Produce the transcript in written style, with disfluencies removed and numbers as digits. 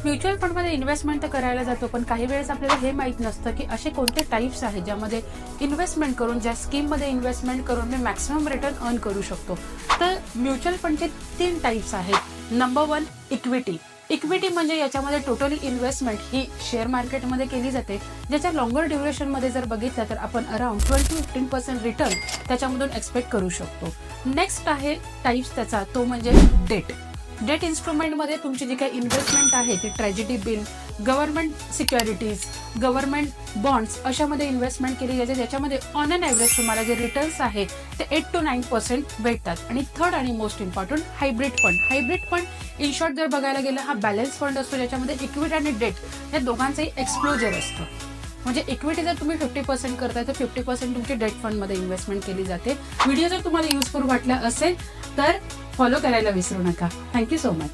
Mutual फंडमध्ये investment तर करायला जातो, पण काही वेळेस आपल्याला हे माहीत नसतं की असे कोणते टाईप्स आहेत ज्यामध्ये इन्व्हेस्टमेंट करून, ज्या स्कीममध्ये इन्व्हेस्टमेंट करून मी मॅक्सिमम रिटर्न अर्न करू शकतो. तर म्युच्युअल फंडचे 3 टाईप्स आहेत. Number 1, equity. इक्विटी म्हणजे याच्यामध्ये टोटली इन्व्हेस्टमेंट ही शेअर मार्केटमध्ये केली जाते, ज्याच्या लॉंगर ड्युरेशनमध्ये जर बघितलं तर आपण अराउंड 12-15% रिटर्न त्याच्यामधून एक्सपेक्ट करू शकतो. नेक्स्ट आहे टाईप्स त्याचा, तो म्हणजे डेट. डेट इन्स्ट्रुमेंटमध्ये तुमची जी काही इन्व्हेस्टमेंट आहे ती tragedy bill, government securities, government bonds अशामध्ये इन्व्हेस्टमेंट केली जाते, ज्याच्यामध्ये ऑन अन ॲव्हरेज तुम्हाला जे रिटर्न्स आहे ते 8 to 9% भेटतात. आणि थर्ड आणि most important, hybrid fund. Hybrid fund in short जर बघायला गेलं हा बॅलन्स फंड असतो, ज्याच्यामध्ये इक्विटी आणि डेट या दोघांचंही एक्सप्लोजर असतं. म्हणजे इक्विटी जर तुम्ही 50% करताय तर 50% तुमची डेट फंडमध्ये इन्व्हेस्टमेंट केली जाते. व्हिडिओ जर तुम्हाला युजफुल वाटला असेल तर फॉलो करायला विसरू नका. Thank you so much.